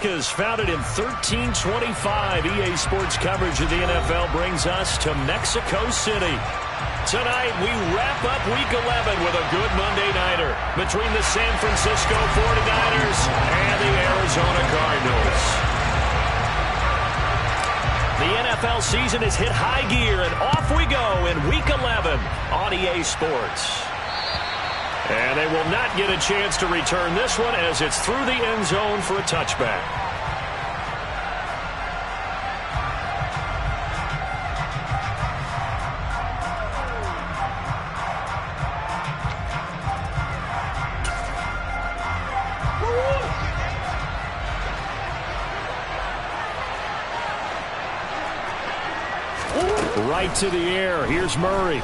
Americas, founded in 1325. EA Sports coverage of the NFL brings us to Mexico City. Tonight, we wrap up Week 11 with a good Monday nighter between the San Francisco 49ers and the Arizona Cardinals. The NFL season has hit high gear, and off we go in Week 11 on EA Sports. And they will not get a chance to return this one as it's through the end zone for a touchback. Right to the air. Here's Murray.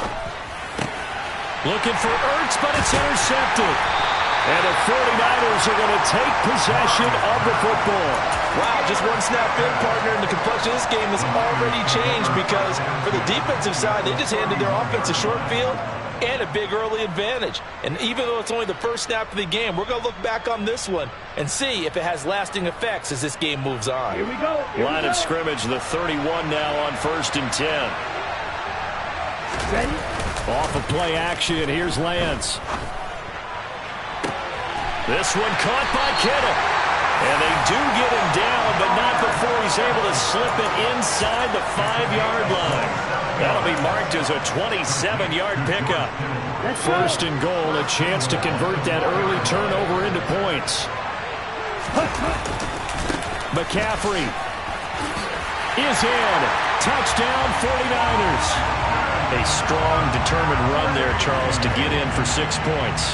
Looking for Ertz, but it's intercepted. And the 49ers are going to take possession of the football. Wow, just one snap in, partner, and the complexion of this game has already changed because for the defensive side, they just handed their offense a short field and a big early advantage. And even though it's only the first snap of the game, we're going to look back on this one and see if it has lasting effects as this game moves on. Here we go. Line of scrimmage, the 31 now on 1st and 10. Ready? Off of play action, here's Lance. This one caught by Kittle. And they do get him down, but not before he's able to slip it inside the 5-yard line. That'll be marked as a 27-yard pickup. First and goal, a chance to convert that early turnover into points. McCaffrey is in. Touchdown, 49ers. A strong, determined run there, Charles, to get in for 6 points.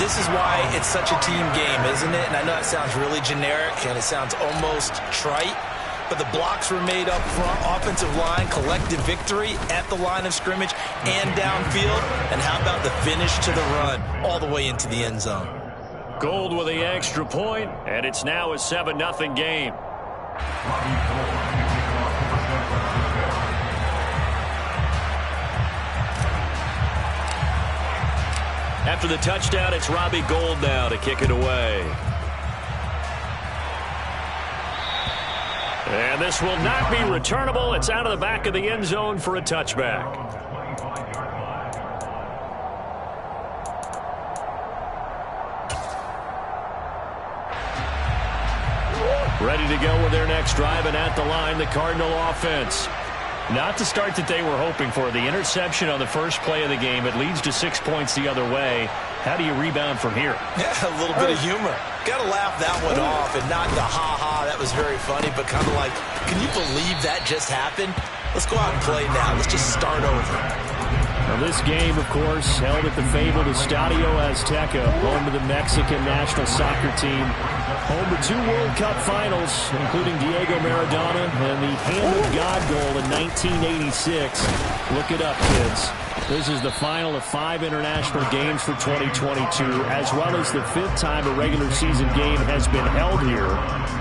This is why it's such a team game, isn't it? And I know it sounds really generic and it sounds almost trite, but the blocks were made up front, offensive line, collective victory at the line of scrimmage and downfield. And how about the finish to the run all the way into the end zone? Gold with the extra point, and it's now a 7-0 game. After the touchdown, it's Robbie Gould now to kick it away. And this will not be returnable. It's out of the back of the end zone for a touchback. Ready to go with their next drive, and at the line, the Cardinal offense. Not the start that they were hoping for. The interception on the first play of the game. It leads to 6 points the other way. How do you rebound from here? Yeah, a little bit of humor. Got to laugh that one off and not the ha-ha. That was very funny, but kind of like, can you believe that just happened? Let's go out and play now. Let's just start over. Now this game, of course, held at the fabled Estadio Azteca, home to the Mexican national soccer team. Home to 2 World Cup finals, including Diego Maradona and the Hand of God goal in 1986. Look it up, kids. This is the final of 5 international games for 2022, as well as the 5th time a regular season game has been held here.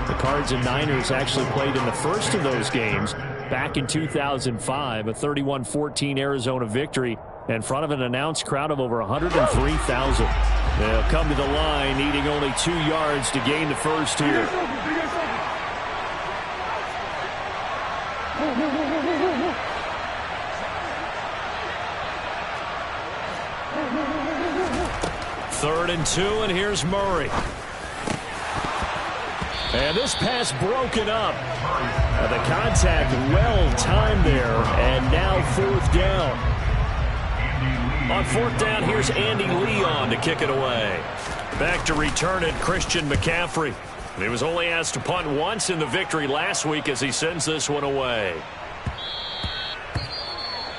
The Cards and Niners actually played in the first of those games back in 2005, a 31-14 Arizona victory in front of an announced crowd of over 103,000. They'll come to the line, needing only 2 yards to gain the first here. Third and 2, and here's Murray. And this pass broken up. The contact well timed there, and now 4th down. On 4th down, here's Andy Leon to kick it away. Back to return it, Christian McCaffrey. He was only asked to punt once in the victory last week as he sends this one away.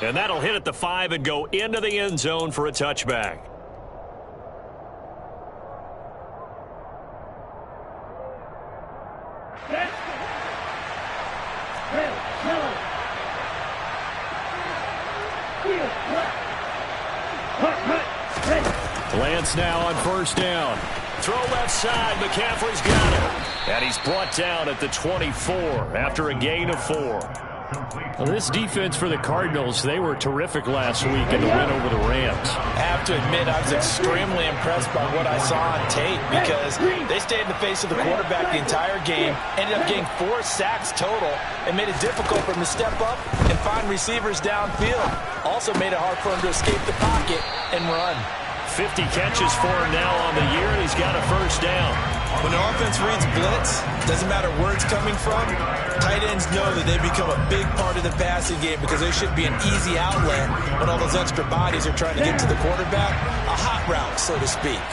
And that'll hit at the 5 and go into the end zone for a touchback. Lance now on 1st down. Throw left side. McCaffrey's got it. And he's brought down at the 24 after a gain of 4. Well, this defense for the Cardinals, they were terrific last week in the win over the Rams. I have to admit, I was extremely impressed by what I saw on tape because they stayed in the face of the quarterback the entire game, ended up getting 4 sacks total, and made it difficult for him to step up and find receivers downfield. Also made it hard for him to escape the pocket and run. 50 catches for him now on the year, and he's got a first down. When the offense reads blitz, doesn't matter where it's coming from, tight ends know that they become a big part of the passing game because they should be an easy outlet when all those extra bodies are trying to get to the quarterback. A hot route, so to speak.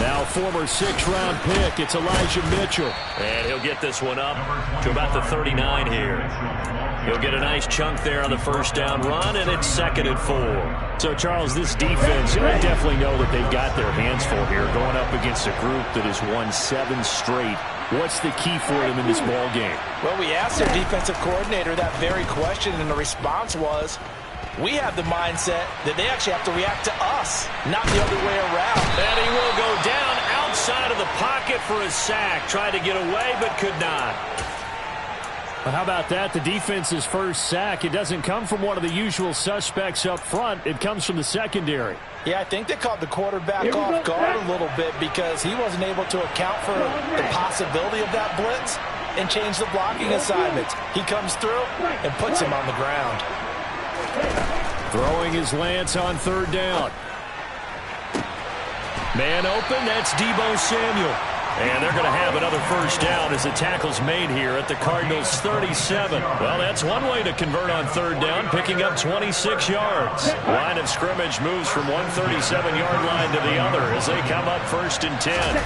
Now former 6th-round pick, it's Elijah Mitchell. And he'll get this one up to about the 39 here. He'll get a nice chunk there on the first down run, and it's 2nd and 4. So, Charles, this defense, I definitely know that they've got their hands full here, going up against a group that has won 7 straight. What's the key for them in this ball game? Well, we asked their defensive coordinator that very question, and the response was, we have the mindset that they actually have to react to us, not the other way around. And he will go down outside of the pocket for a sack. Tried to get away, but could not. But how about that? The defense's first sack. It doesn't come from one of the usual suspects up front. It comes from the secondary. Yeah, I think they caught the quarterback off guard a little bit because he wasn't able to account for the possibility of that blitz and change the blocking assignments. He comes through and puts him on the ground. Throwing his Lance on 3rd down. Man open, that's Deebo Samuel. And they're going to have another first down as the tackle's made here at the Cardinals' 37. Well, that's one way to convert on 3rd down, picking up 26 yards. Line of scrimmage moves from one 37-yard line to the other as they come up 1st and 10.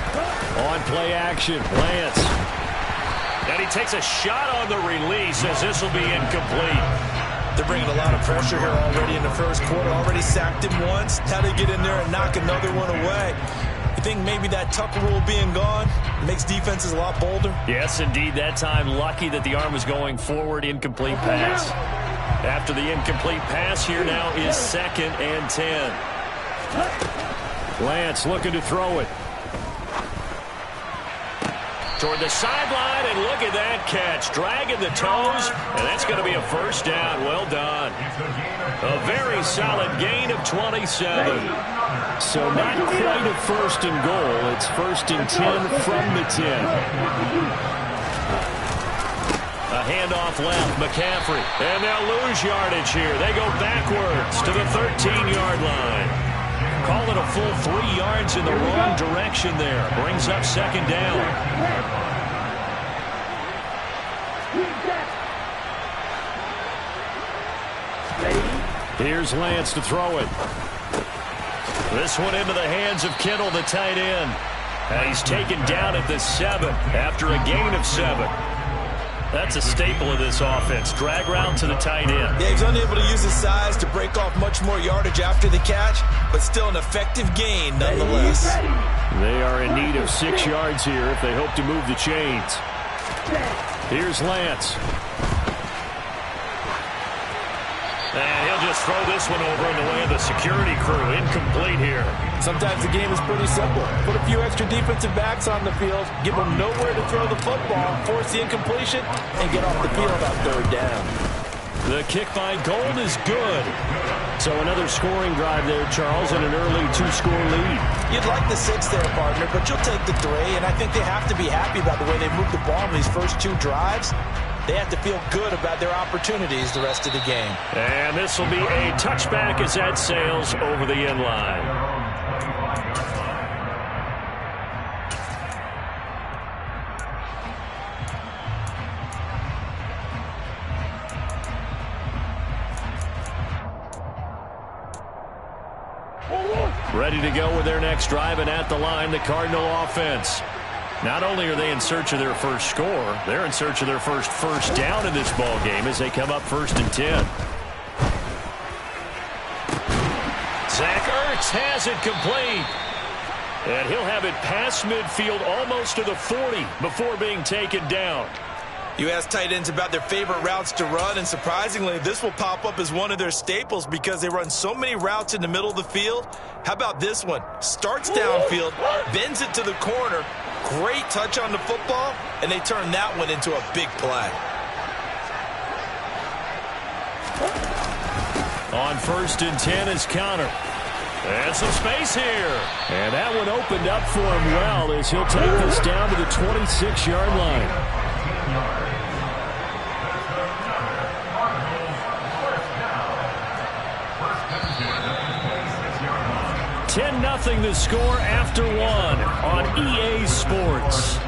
On play action, Lance. And he takes a shot on the release as this will be incomplete. They're bringing a lot of pressure here already in the first quarter. Already sacked him once. Now they get in there and knock another one away. You think maybe that Tucker rule being gone makes defenses a lot bolder? Yes, indeed. That time, lucky that the arm was going forward. Incomplete pass. After the incomplete pass, here now is 2nd and 10. Lance looking to throw it. Toward the sideline, and look at that catch. Dragging the toes, and that's going to be a first down. Well done. A very solid gain of 27. So not quite a 1st and goal. It's 1st and 10 from the 10. A handoff left, McCaffrey. And they'll lose yardage here. They go backwards to the 13-yard line. Call it a full 3 yards in the wrong direction there. Brings up 2nd down. Here's Lance to throw it. This one into the hands of Kittle, the tight end. And he's taken down at the 7 after a gain of 7. That's a staple of this offense. Drag route to the tight end. Yeah, he's unable to use his size to break off much more yardage after the catch, but still an effective gain nonetheless. They are in need of 6 yards here if they hope to move the chains. Here's Lance. And he'll just throw this one over in the way of the security crew. Incomplete here. Sometimes the game is pretty simple. Put a few extra defensive backs on the field, give them nowhere to throw the football, force the incompletion, and get off the field on 3rd down. The kick by Gold is good. So another scoring drive there, Charles, and an early 2-score lead. You'd like the 6 there, partner, but you'll take the 3, and I think they have to be happy about the way they moved the ball in these first 2 drives. They have to feel good about their opportunities the rest of the game. And this will be a touchback as that sails over the end line. Ready to go with their next drive, and at the line, the Cardinal offense. Not only are they in search of their first score, they're in search of their first down in this ball game as they come up 1st and 10. Zach Ertz has it complete. And he'll have it past midfield almost to the 40 before being taken down. You ask tight ends about their favorite routes to run, and surprisingly, this will pop up as one of their staples because they run so many routes in the middle of the field. How about this one? Starts downfield, bends it to the corner, Great touch on the football, and they turned that one into a big play. On 1st and 10 is Connor. And some space here. And that one opened up for him well as he'll take this down to the 26-yard line. 10-0 the score after one on EA Sports.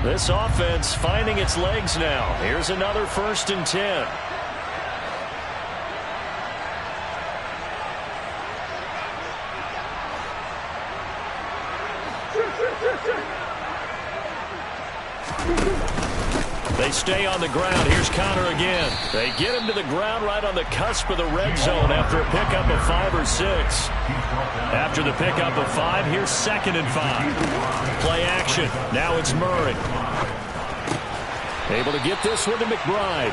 This offense finding its legs now. Here's another 1st and 10. They stay on the ground. Here's Connor again. They get him to the ground right on the cusp of the red zone after a pickup of 5 or 6. After the pickup of 5, here's 2nd and 5. Play action. Now it's Murray. Able to get this one to McBride.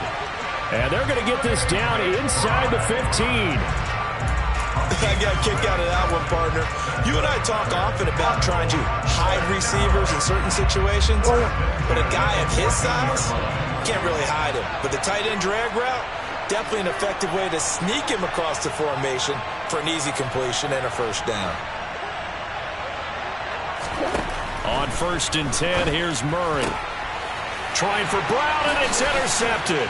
And they're going to get this down inside the 15. I got a kick out of that one, partner. You and I talk often about trying to hide receivers in certain situations, but a guy of his size can't really hide him. But the tight end drag route, definitely an effective way to sneak him across the formation for an easy completion and a 1st down. On 1st and 10, here's Murray. Trying for Brown, and it's intercepted.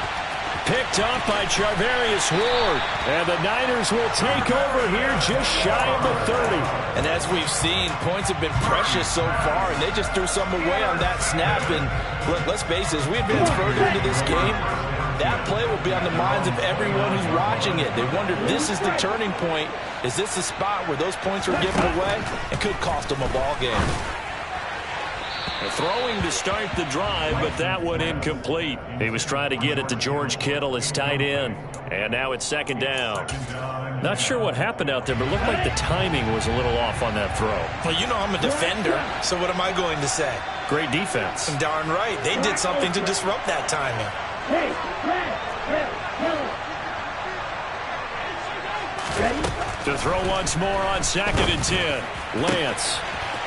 Picked off by Charvarius Ward. And the Niners will take over here just shy of the 30. And as we've seen, points have been precious so far, and they just threw some away on that snap. And let's face it, as we advance further into this game, that play will be on the minds of everyone who's watching it. They wonder, this is the turning point. Is this the spot where those points were given away? It could cost them a ball game. Throwing to start the drive, but that one incomplete. He was trying to get it to George Kittle, his tight end. And now it's 2nd down. Not sure what happened out there, but it looked like the timing was a little off on that throw. Well, you know I'm a defender, so what am I going to say? Great defense. And darn right. They did something to disrupt that timing. To throw once more on 2nd and 10. Lance.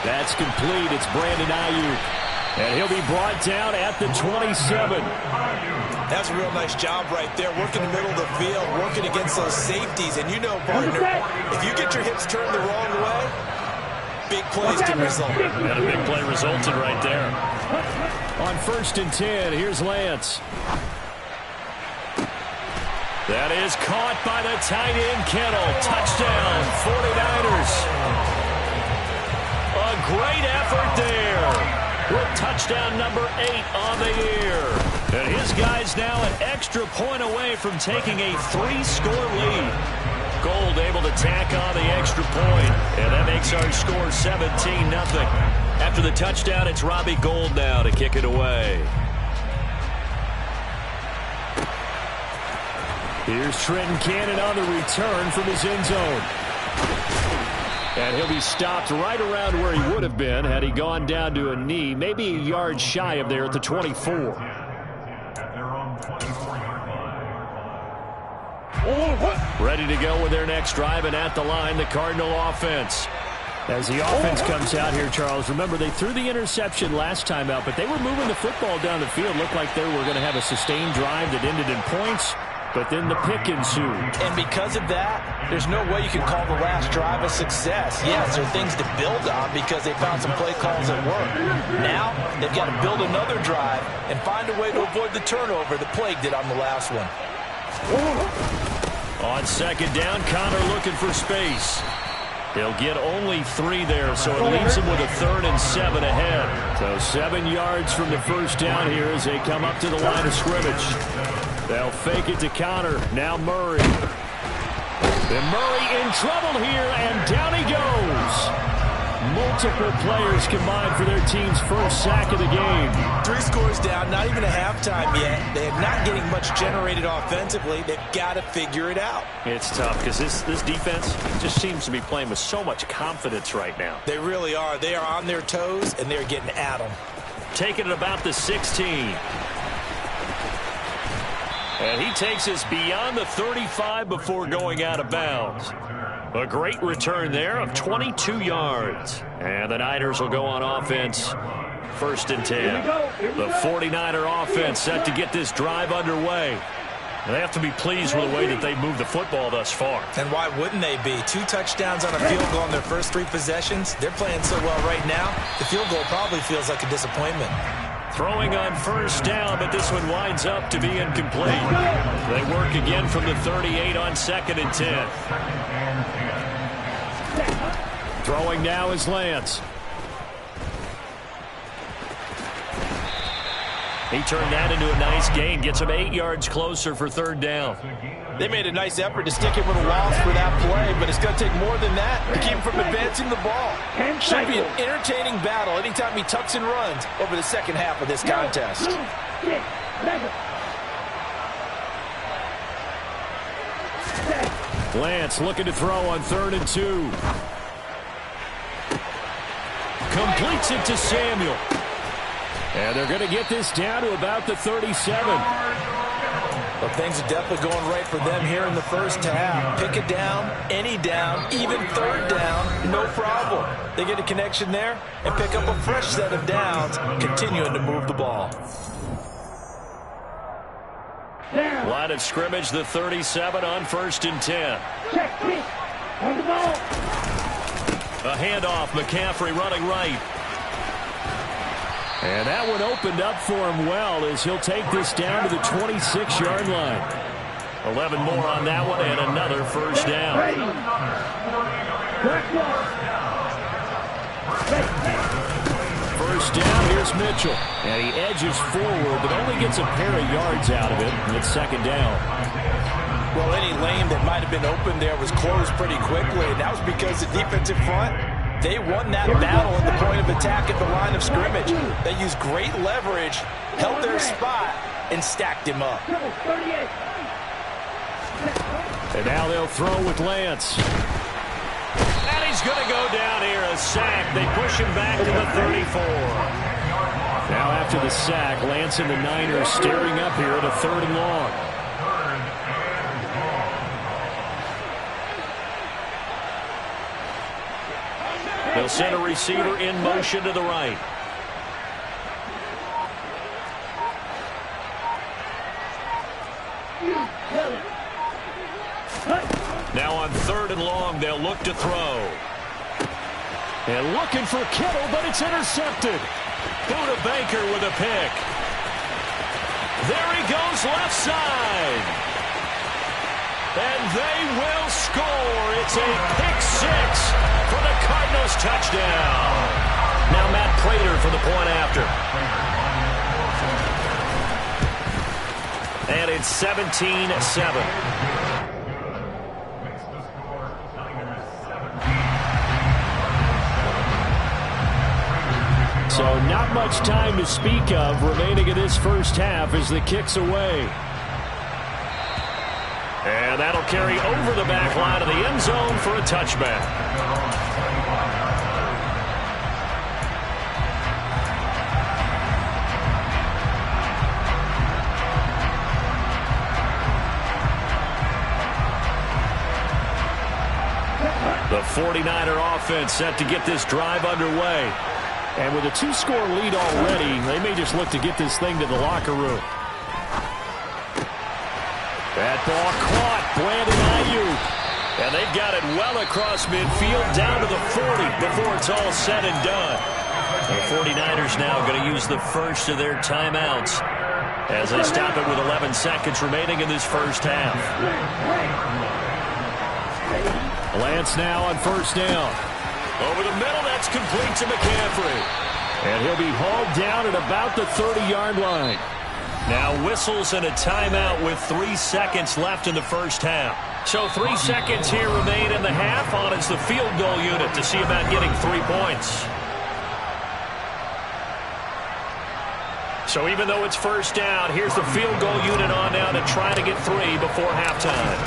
That's complete. It's Brandon Ayuk. And he'll be brought down at the 27. That's a real nice job right there. Working the middle of the field, working against those safeties. And you know, partner, if you get your hips turned the wrong way, big plays can result. And a big play resulted right there. On 1st and 10, here's Lance. That is caught by the tight end, Kittle. Touchdown, 49ers. A great effort there with touchdown number 8 on the year. And his guys now an extra point away from taking a 3-score lead. Gold able to tack on the extra point, and that makes our score 17-0. After the touchdown, it's Robbie Gould now to kick it away. Here's Trenton Cannon on the return from his end zone. And he'll be stopped right around where he would have been had he gone down to a knee, maybe a yard shy of there at the 24. Ready to go with their next drive, and at the line, the Cardinal offense. As the offense comes out here, Charles, remember they threw the interception last time out, but they were moving the football down the field. Looked like they were going to have a sustained drive that ended in points. But then the pick ensued. And because of that, there's no way you can call the last drive a success. Yes, there are things to build on because they found some play calls that work. Now, they've got to build another drive and find a way to avoid the turnover that plagued it on the last one. On 2nd down, Connor looking for space. He'll get only 3 there, so it leaves him with a 3rd and 7 ahead. So 7 yards from the 1st down here as they come up to the line of scrimmage. They'll fake it to Connor. Now Murray. And Murray in trouble here, and down he goes. multiple players combined for their team's first sack of the game. 3 scores down, not even a halftime yet. They're not getting much generated offensively. They've got to figure it out. It's tough because this defense just seems to be playing with so much confidence right now. They really are. They are on their toes, and they're getting at them. Taking it about the 16. And he takes us beyond the 35 before going out of bounds. A great return there of 22 yards. And the Niners will go on offense. 1st and 10. The 49er offense set to get this drive underway. They have to be pleased with the way that they moved the football thus far. And why wouldn't they be? 2 touchdowns on a field goal on their first 3 possessions. They're playing so well right now, the field goal probably feels like a disappointment. Throwing on 1st down, but this one winds up to be incomplete. They work again from the 38 on 2nd and 10. Throwing now is Lance. He turned that into a nice gain. Gets him 8 yards closer for 3rd down. They made a nice effort to stick him with a loss for that play, but it's going to take more than that to keep him from advancing the ball. Should be an entertaining battle anytime he tucks and runs over the second half of this contest. Lance looking to throw on 3rd and 2. Completes it to Samuel. And they're going to get this down to about the 37. Well, things are definitely going right for them here in the first half. Pick a down, any down, even 3rd down, no problem. They get a connection there and pick up a fresh set of downs, continuing to move the ball. Line of scrimmage, the 37 on 1st and 10. A handoff, McCaffrey running right. And that one opened up for him well as he'll take this down to the 26-yard line. 11 more on that one and another 1st down. 1st down, here's Mitchell. And he edges forward, but only gets a pair of yards out of it. And it's 2nd down. Well, any lane that might have been open there was closed pretty quickly, and that was because the defensive front, they won that battle at the point of attack at the line of scrimmage. They used great leverage, held their spot, and stacked him up. And now they'll throw with Lance. And he's going to go down here, a sack. They push him back to the 34. Now after the sack, Lance and the Niners staring up here at a 3rd and long. They'll send a receiver in motion to the right. Now on 3rd and long, they'll look to throw. And looking for Kittle, but it's intercepted. Buda Baker with a pick. There he goes left side. And they will score. It's a pick 6 for the Cardinals touchdown. Now Matt Prater for the point after. And it's 17-7. So not much time to speak of remaining in this first half as the kick's away. And that'll carry over the back line of the end zone for a touchback. The 49er offense set to get this drive underway. And with a 2-score lead already, they may just look to get this thing to the locker room. That ball caught. Brandon Ayuk. And they've got it well across midfield down to the 40 before it's all said and done. The 49ers now going to use the first of their timeouts as they stop it with 11 seconds remaining in this first half. Lance now on 1st down. Over the middle, that's complete to McCaffrey. And he'll be hauled down at about the 30-yard line. Now whistles and a timeout with 3 seconds left in the first half. So 3 seconds here remain in the half. On is the field goal unit to see about getting 3 points. So even though it's first down, here's the field goal unit on now to try to get 3 before halftime.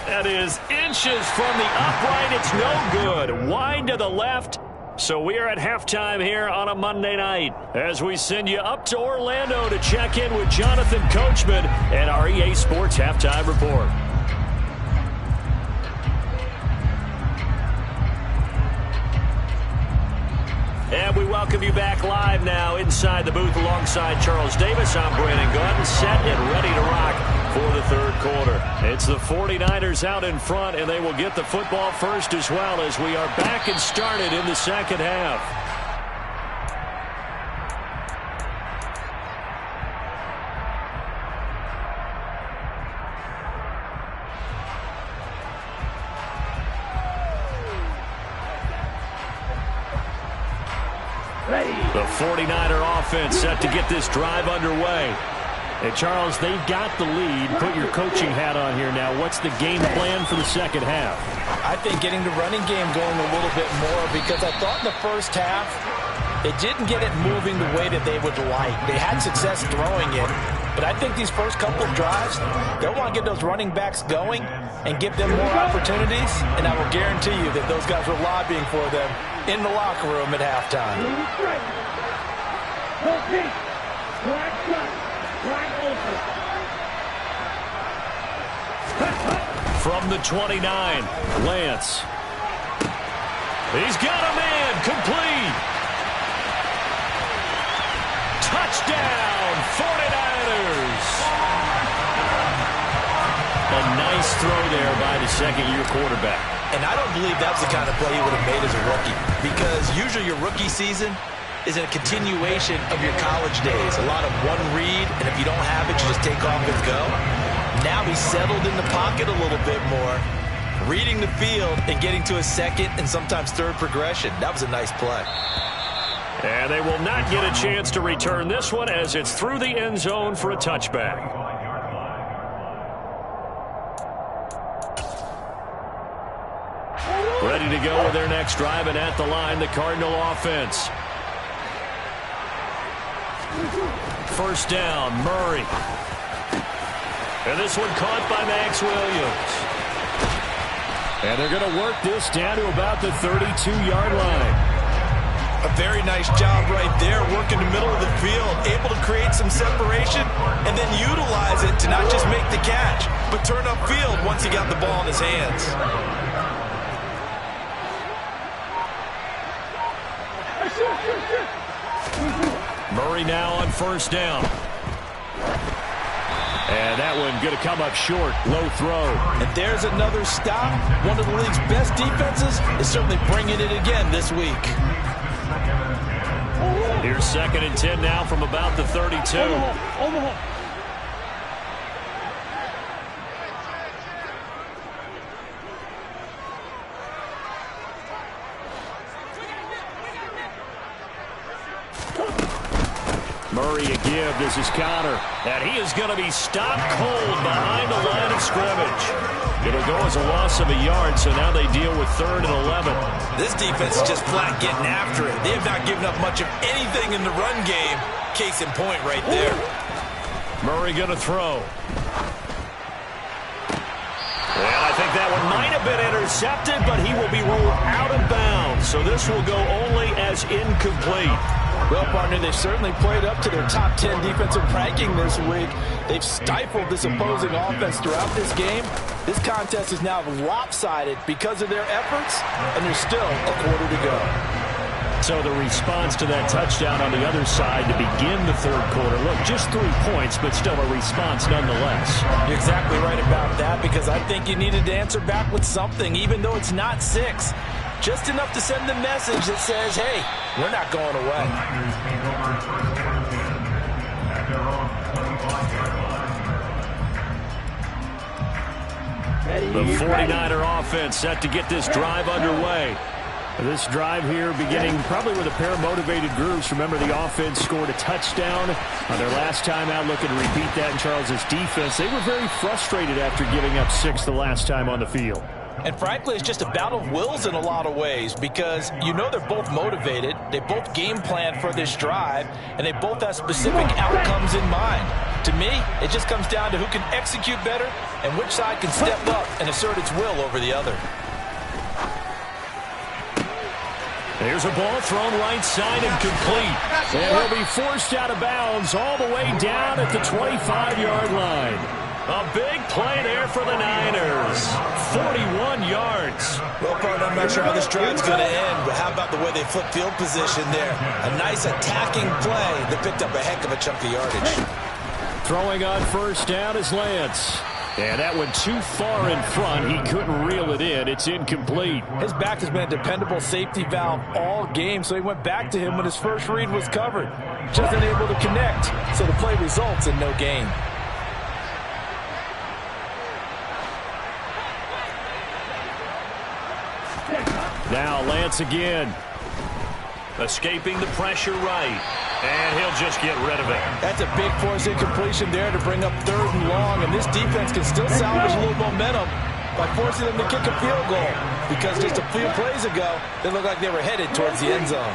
That is inches from the upright. It's no good. Wide to the left. So we are at halftime here on a Monday night as we send you up to Orlando to check in with Jonathan Coachman and our EA Sports Halftime Report. And we welcome you back live now inside the booth alongside Charles Davis. I'm Brandon Gaudin, set and ready to rock for the third quarter. It's the 49ers out in front, and they will get the football first as well as we are back and started in the second half. The 49er offense set to get this drive underway. Hey, Charles, they've got the lead. Put your coaching hat on here now. What's the game plan for the second half? I think getting the running game going a little bit more, because I thought in the first half it didn't get it moving the way that they would like. They had success throwing it, but I think these first couple of drives, they'll want to get those running backs going and give them more opportunities, and I will guarantee you that those guys were lobbying for them in the locker room at halftime. From the 29, Lance. He's got a man, complete. Touchdown, 49ers. A nice throw there by the second-year quarterback. And I don't believe that's the kind of play he would have made as a rookie, because usually your rookie season is a continuation of your college days. A lot of one read, and if you don't have it, you just take off and go. Now he's settled in the pocket a little bit more, reading the field and getting to a second and sometimes third progression. That was a nice play. And they will not get a chance to return this one as it's through the end zone for a touchback. Ready to go with their next drive, and at the line, the Cardinal offense. First down, Murray. And this one caught by Max Williams. And they're going to work this down to about the 32-yard line. A very nice job right there, working the middle of the field, able to create some separation and then utilize it to not just make the catch, but turn upfield once he got the ball in his hands. Murray now on first down. And that one going to come up short. Low throw. And there's another stop. One of the league's best defenses is certainly bringing it again this week. Here's 2nd and 10 now from about the 32. Murray a give. This is Connor. And he is going to be stopped cold behind the line of scrimmage. It'll go as a loss of a yard, so now they deal with 3rd and 11. This defense is just flat getting after it. They have not given up much of anything in the run game. Case in point right there. Murray going to throw. And I think that one might have been intercepted, but he will be ruled out of bounds. So this will go only as incomplete. Well, partner, they've certainly played up to their top 10 defensive ranking this week. They've stifled this opposing offense throughout this game. This contest is now lopsided because of their efforts, and there's still a quarter to go. So the response to that touchdown on the other side to begin the third quarter. Look, just 3 points, but still a response nonetheless. You're exactly right about that, because I think you needed to answer back with something, even though it's not 6. Just enough to send the message that says, hey, we're not going away. The 49er offense set to get this drive underway. This drive here beginning probably with a pair of motivated groups. Remember, the offense scored a touchdown on their last time out, looking to repeat that in Charles's defense. They were very frustrated after giving up 6 the last time on the field. And frankly, it's just a battle of wills in a lot of ways because you know they're both motivated, they both game plan for this drive, and they both have specific outcomes in mind. To me, it just comes down to who can execute better and which side can step up and assert its will over the other. There's a ball thrown right side and complete. And he'll be forced out of bounds all the way down at the 25-yard line. A big play there for the Niners. 41 yards. Well, partner, I'm not sure how this drive's going to end, but how about the way they flip field position there? A nice attacking play that picked up a heck of a chunk of yardage. Throwing on first down is Lance. And that went too far in front. He couldn't reel it in. It's incomplete. His back has been a dependable safety valve all game, so he went back to him when his first read was covered. Just unable to connect, so the play results in no gain. Now Lance again. Escaping the pressure right. And he'll just get rid of it. That's a big force incompletion there to bring up 3rd and long. And this defense can still salvage a little momentum by forcing them to kick a field goal. Because just a few plays ago, they looked like they were headed towards the end zone.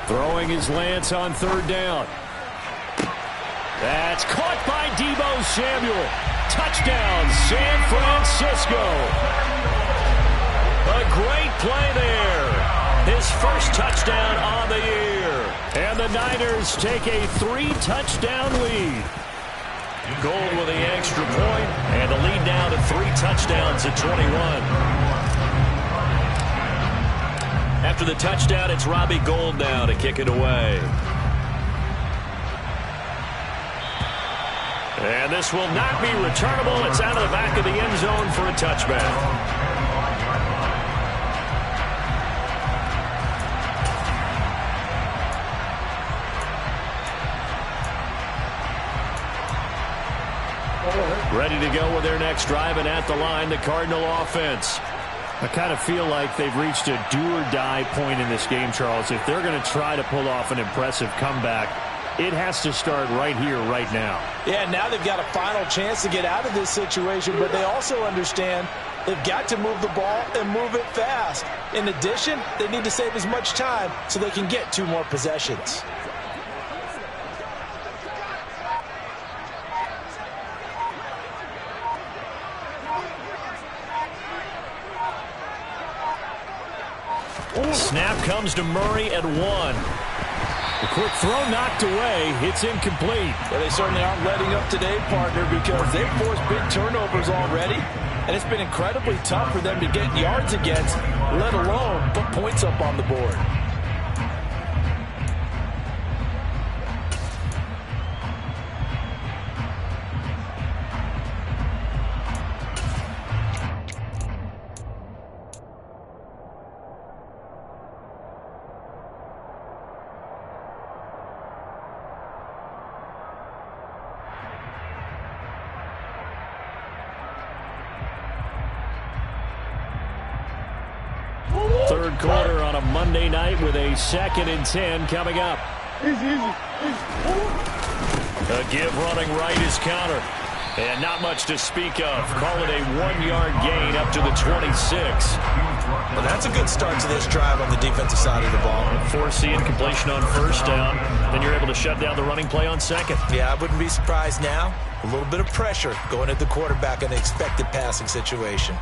Throwing his Lance on 3rd down. That's caught by Deebo Samuel. Touchdown, San Francisco. A great play there. His first touchdown on the year. And the Niners take a 3-touchdown lead. Gold with the extra point, and the lead now to 3 touchdowns at 21. After the touchdown, it's Robbie Gould now to kick it away. And this will not be returnable. It's out of the back of the end zone for a touchback. Ready to go with their next drive, and at the line, the Cardinal offense. I kind of feel like they've reached a do-or-die point in this game, Charles. If they're going to try to pull off an impressive comeback, it has to start right here, right now. Yeah, now they've got a final chance to get out of this situation, but they also understand they've got to move the ball and move it fast. In addition, they need to save as much time so they can get 2 more possessions. Snap comes to Murray at 1. The quick throw knocked away. It's incomplete. Well, they certainly aren't letting up today, partner, because they've forced big turnovers already, and it's been incredibly tough for them to get yards against, let alone put points up on the board. Third quarter on a Monday night with a 2nd and 10 coming up. A give running right is counter. And not much to speak of. Call it a 1-yard gain up to the 26. Well, that's a good start to this drive on the defensive side of the ball. Force the incompletion on first down. Then you're able to shut down the running play on 2nd. Yeah, I wouldn't be surprised now. A little bit of pressure going at the quarterback in an expected passing situation.